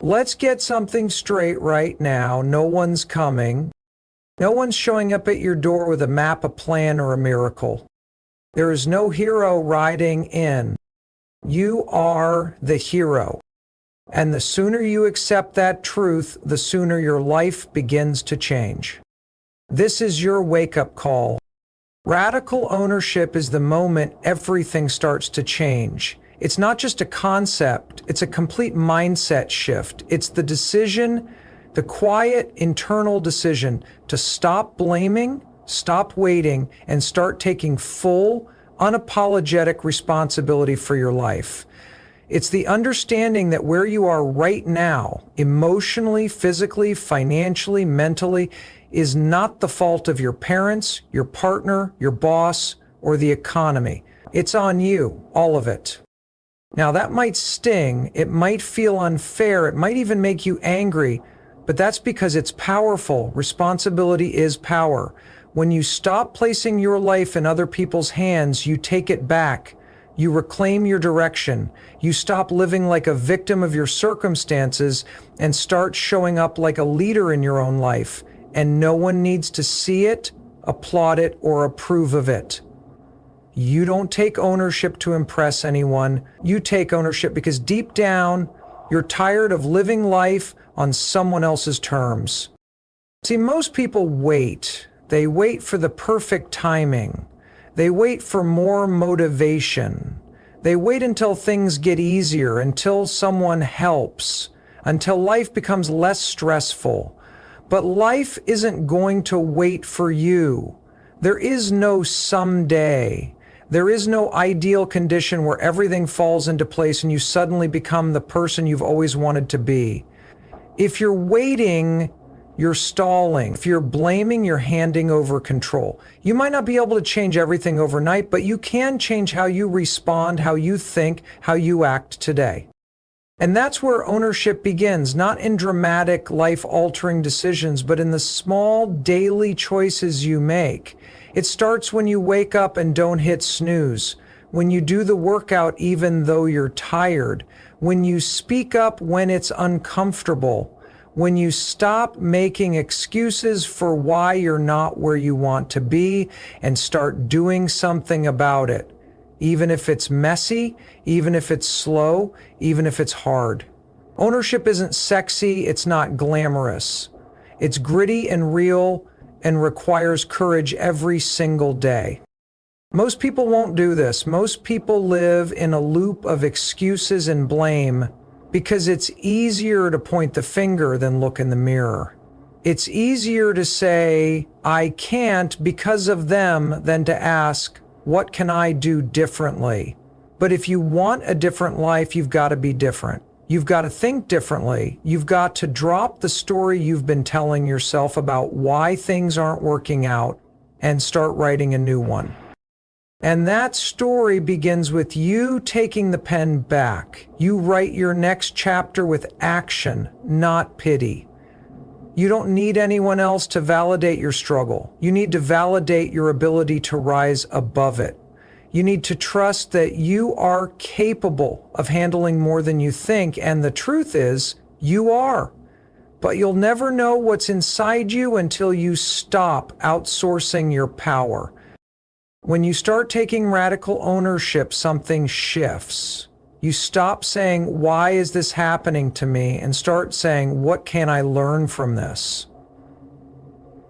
Let's get something straight right now. No one's coming. No one's showing up at your door with a map, a plan, or a miracle. There is no hero riding in. You are the hero. And the sooner you accept that truth, the sooner your life begins to change. This is your wake-up call. Radical ownership is the moment everything starts to change. It's not just a concept, it's a complete mindset shift. It's the decision, the quiet internal decision to stop blaming, stop waiting, and start taking full, unapologetic responsibility for your life. It's the understanding that where you are right now, emotionally, physically, financially, mentally, is not the fault of your parents, your partner, your boss, or the economy. It's on you, all of it. Now that might sting, it might feel unfair, it might even make you angry, but that's because it's powerful. Responsibility is power. When you stop placing your life in other people's hands, you take it back. You reclaim your direction. You stop living like a victim of your circumstances and start showing up like a leader in your own life. And no one needs to see it, applaud it, or approve of it. You don't take ownership to impress anyone. You take ownership because deep down, you're tired of living life on someone else's terms. See, most people wait. They wait for the perfect timing. They wait for more motivation. They wait until things get easier, until someone helps, until life becomes less stressful. But life isn't going to wait for you. There is no someday. There is no ideal condition where everything falls into place and you suddenly become the person you've always wanted to be. If you're waiting, you're stalling. If you're blaming, you're handing over control. You might not be able to change everything overnight, but you can change how you respond, how you think, how you act today. And that's where ownership begins, not in dramatic, life-altering decisions, but in the small, daily choices you make. It starts when you wake up and don't hit snooze, when you do the workout even though you're tired, when you speak up when it's uncomfortable, when you stop making excuses for why you're not where you want to be and start doing something about it. Even if it's messy, even if it's slow, even if it's hard. Ownership isn't sexy, it's not glamorous. It's gritty and real and requires courage every single day. Most people won't do this. Most people live in a loop of excuses and blame because it's easier to point the finger than look in the mirror. It's easier to say, I can't because of them, than to ask, what can I do differently? But if you want a different life, you've got to be different. You've got to think differently. You've got to drop the story you've been telling yourself about why things aren't working out and start writing a new one. And that story begins with you taking the pen back. You write your next chapter with action, not pity. You don't need anyone else to validate your struggle. You need to validate your ability to rise above it. You need to trust that you are capable of handling more than you think, and the truth is, you are. But you'll never know what's inside you until you stop outsourcing your power. When you start taking radical ownership, something shifts. You stop saying, why is this happening to me? And start saying, what can I learn from this?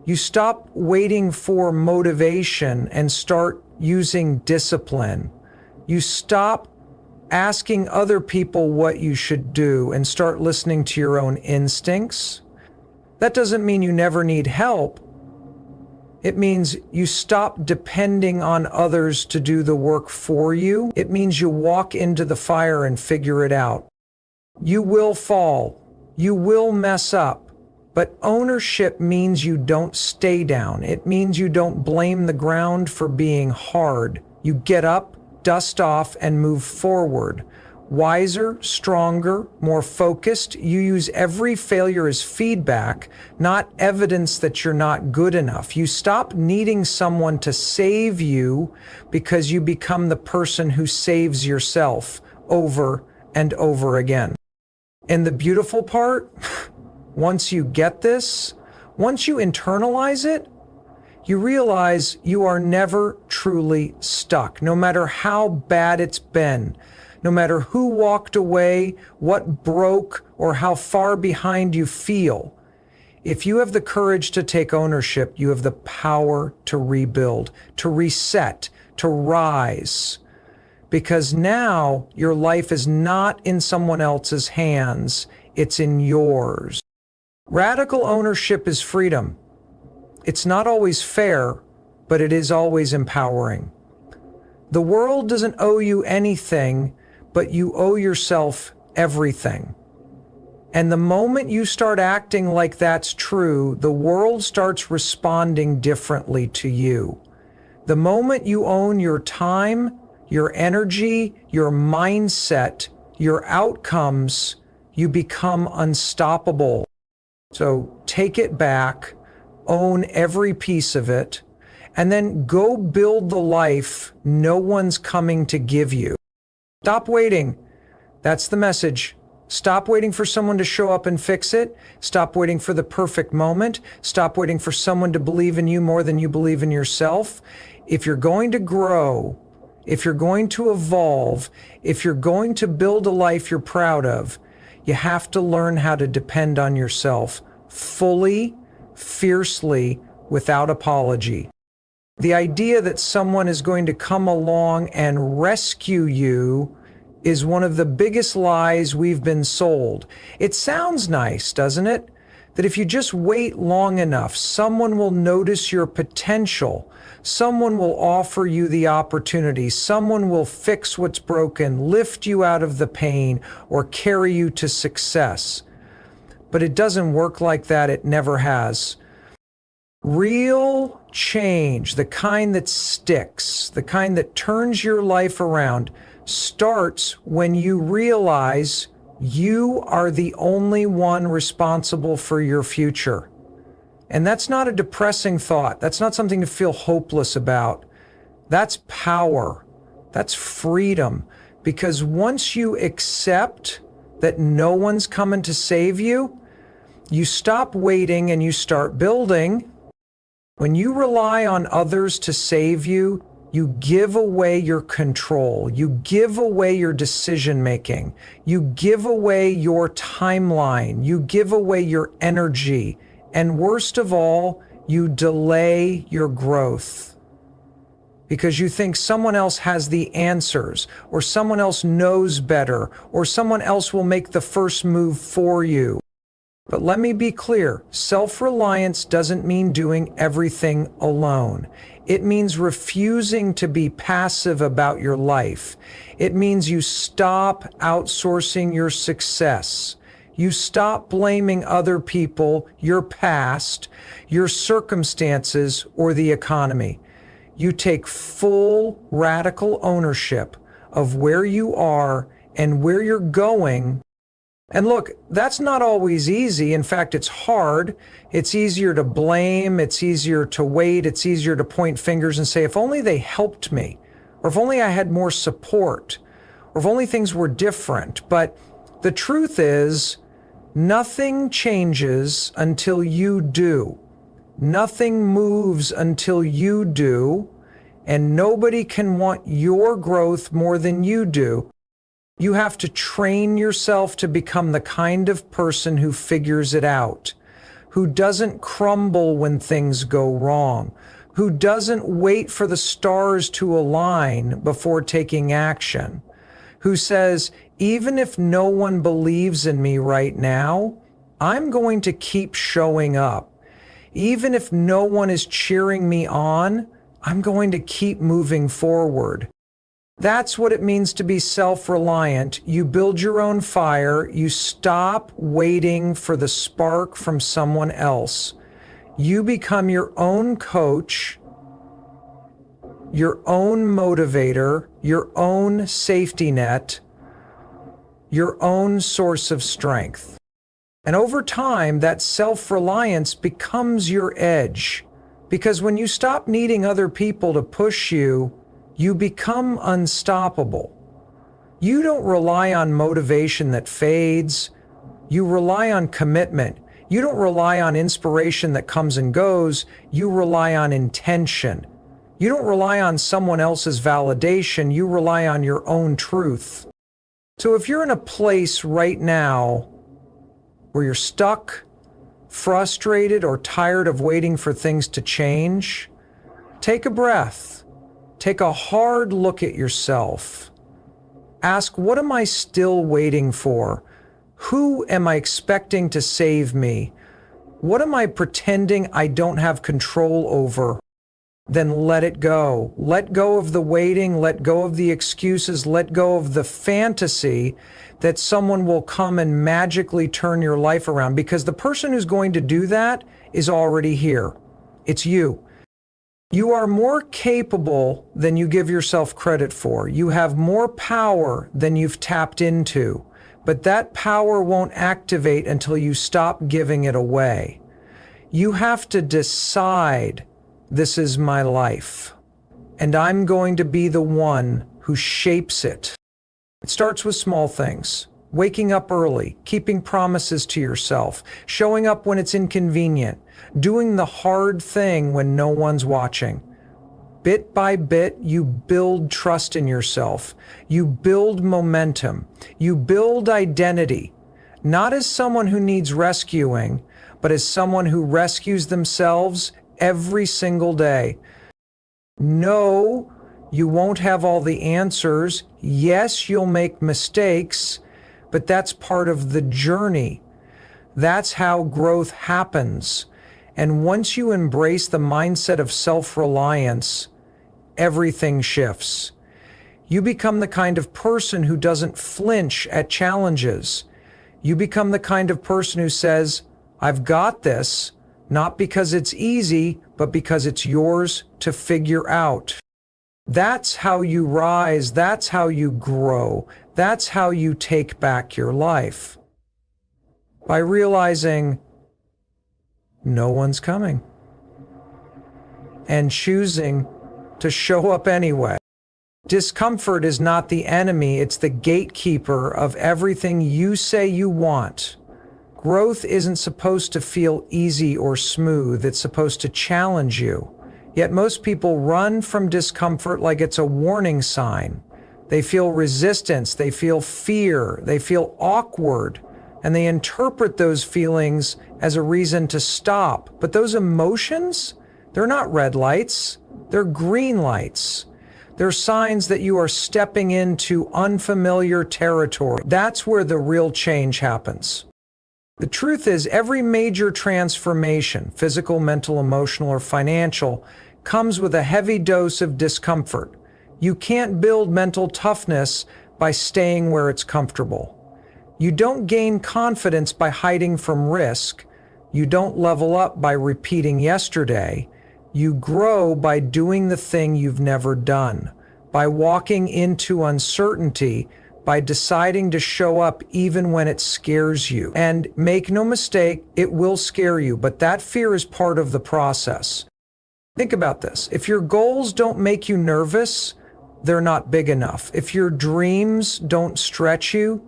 You stop waiting for motivation and start using discipline. You stop asking other people what you should do and start listening to your own instincts. That doesn't mean you never need help. It means you stop depending on others to do the work for you. It means you walk into the fire and figure it out. You will fall. You will mess up. But ownership means you don't stay down. It means you don't blame the ground for being hard. You get up, dust off, and move forward. Wiser, stronger, more focused. You use every failure as feedback, not evidence that you're not good enough. You stop needing someone to save you because you become the person who saves yourself over and over again. And the beautiful part, once you get this, once you internalize it, you realize you are never truly stuck, no matter how bad it's been, no matter who walked away, what broke, or how far behind you feel. If you have the courage to take ownership, you have the power to rebuild, to reset, to rise. Because now your life is not in someone else's hands, it's in yours. Radical ownership is freedom. It's not always fair, but it is always empowering. The world doesn't owe you anything, but you owe yourself everything. And the moment you start acting like that's true, the world starts responding differently to you. The moment you own your time, your energy, your mindset, your outcomes, you become unstoppable. So take it back, own every piece of it, and then go build the life no one's coming to give you. Stop waiting. That's the message. Stop waiting for someone to show up and fix it. Stop waiting for the perfect moment. Stop waiting for someone to believe in you more than you believe in yourself. If you're going to grow, if you're going to evolve, if you're going to build a life you're proud of, you have to learn how to depend on yourself fully, fiercely, without apology. The idea that someone is going to come along and rescue you is one of the biggest lies we've been sold. It sounds nice, doesn't it? That if you just wait long enough, someone will notice your potential. Someone will offer you the opportunity. Someone will fix what's broken, lift you out of the pain, or carry you to success. But it doesn't work like that. It never has. Real change, the kind that sticks, the kind that turns your life around, starts when you realize you are the only one responsible for your future. And that's not a depressing thought. That's not something to feel hopeless about. That's power. That's freedom. Because once you accept that no one's coming to save you, you stop waiting and you start building. When you rely on others to save you, you give away your control. You give away your decision making. You give away your timeline. You give away your energy. And worst of all, you delay your growth. Because you think someone else has the answers, or someone else knows better, or someone else will make the first move for you. But let me be clear, self-reliance doesn't mean doing everything alone. It means refusing to be passive about your life. It means you stop outsourcing your success. You stop blaming other people, your past, your circumstances, or the economy. You take full radical ownership of where you are and where you're going. And look, that's not always easy. In fact, it's hard. It's easier to blame. It's easier to wait. It's easier to point fingers and say, if only they helped me, or if only I had more support, or if only things were different. But the truth is, nothing changes until you do. Nothing moves until you do. And nobody can want your growth more than you do. You have to train yourself to become the kind of person who figures it out, who doesn't crumble when things go wrong, who doesn't wait for the stars to align before taking action, who says, even if no one believes in me right now, I'm going to keep showing up. Even if no one is cheering me on, I'm going to keep moving forward. That's what it means to be self-reliant. You build your own fire. You stop waiting for the spark from someone else. You become your own coach, your own motivator, your own safety net, your own source of strength. And over time, that self-reliance becomes your edge. Because when you stop needing other people to push you, you become unstoppable. You don't rely on motivation that fades, You rely on commitment. You don't rely on inspiration that comes and goes. You rely on intention. You don't rely on someone else's validation. You rely on your own truth. So if you're in a place right now where you're stuck, frustrated, or tired of waiting for things to change, take a breath. Take a hard look at yourself. Ask, what am I still waiting for? Who am I expecting to save me? What am I pretending I don't have control over? Then let it go. Let go of the waiting, let go of the excuses, let go of the fantasy that someone will come and magically turn your life around, because the person who's going to do that is already here. It's you. You are more capable than you give yourself credit for. You have more power than you've tapped into, but that power won't activate until you stop giving it away. You have to decide, this is my life, and I'm going to be the one who shapes it. It starts with small things. Waking up early, keeping promises to yourself, showing up when it's inconvenient, doing the hard thing when no one's watching. Bit by bit, you build trust in yourself. You build momentum. You build identity, not as someone who needs rescuing, but as someone who rescues themselves every single day. No, you won't have all the answers. Yes, you'll make mistakes, but that's part of the journey. That's how growth happens. And once you embrace the mindset of self-reliance, everything shifts. You become the kind of person who doesn't flinch at challenges. You become the kind of person who says, I've got this, not because it's easy, but because it's yours to figure out. That's how you rise. That's how you grow. That's how you take back your life. By realizing no one's coming and choosing to show up anyway. Discomfort is not the enemy, it's the gatekeeper of everything you say you want. Growth isn't supposed to feel easy or smooth, it's supposed to challenge you. Yet most people run from discomfort like it's a warning sign. They feel resistance, they feel fear, they feel awkward, and they interpret those feelings as a reason to stop. But those emotions, they're not red lights, they're green lights. They're signs that you are stepping into unfamiliar territory. That's where the real change happens. The truth is, every major transformation, physical, mental, emotional, or financial, comes with a heavy dose of discomfort. You can't build mental toughness by staying where it's comfortable. You don't gain confidence by hiding from risk. You don't level up by repeating yesterday. You grow by doing the thing you've never done, by walking into uncertainty, by deciding to show up even when it scares you. And make no mistake, it will scare you, but that fear is part of the process. Think about this. If your goals don't make you nervous, they're not big enough. If your dreams don't stretch you,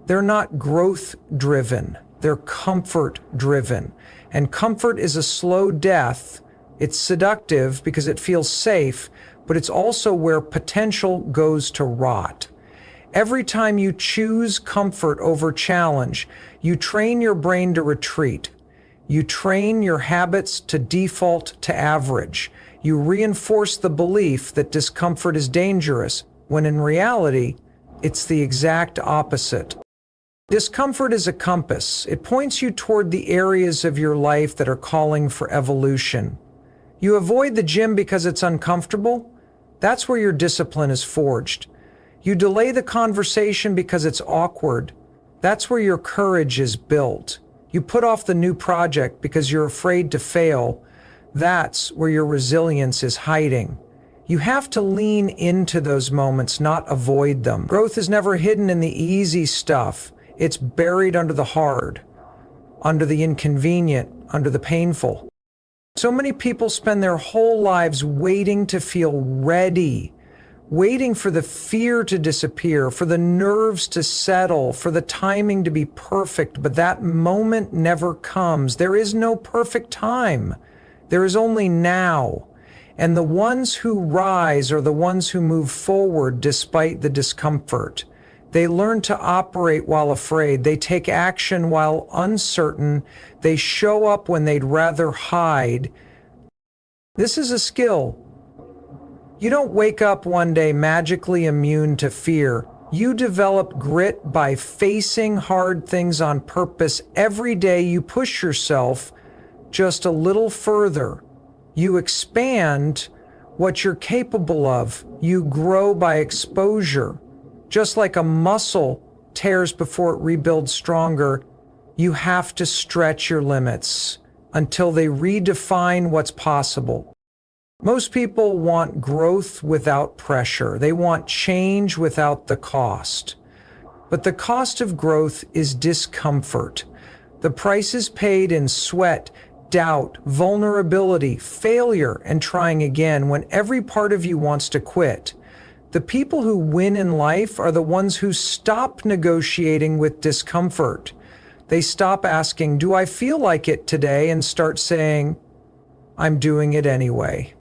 they're not growth-driven. They're comfort-driven. And comfort is a slow death. It's seductive because it feels safe, but it's also where potential goes to rot. Every time you choose comfort over challenge, you train your brain to retreat. You train your habits to default to average. You reinforce the belief that discomfort is dangerous, when in reality, it's the exact opposite. Discomfort is a compass. It points you toward the areas of your life that are calling for evolution. You avoid the gym because it's uncomfortable. That's where your discipline is forged. You delay the conversation because it's awkward. That's where your courage is built. You put off the new project because you're afraid to fail. That's where your resilience is hiding. You have to lean into those moments, not avoid them. Growth is never hidden in the easy stuff. It's buried under the hard, under the inconvenient, under the painful. So many people spend their whole lives waiting to feel ready, waiting for the fear to disappear, for the nerves to settle, for the timing to be perfect, but that moment never comes. There is no perfect time. There is only now. And the ones who rise are the ones who move forward despite the discomfort. They learn to operate while afraid. They take action while uncertain. They show up when they'd rather hide. This is a skill. You don't wake up one day magically immune to fear. You develop grit by facing hard things on purpose. Every day you push yourself just a little further. You expand what you're capable of. You grow by exposure. Just like a muscle tears before it rebuilds stronger, you have to stretch your limits until they redefine what's possible. Most people want growth without pressure. They want change without the cost. But the cost of growth is discomfort. The price is paid in sweat, doubt, vulnerability, failure, and trying again when every part of you wants to quit. The people who win in life are the ones who stop negotiating with discomfort. They stop asking, "Do I feel like it today?" and start saying, "I'm doing it anyway."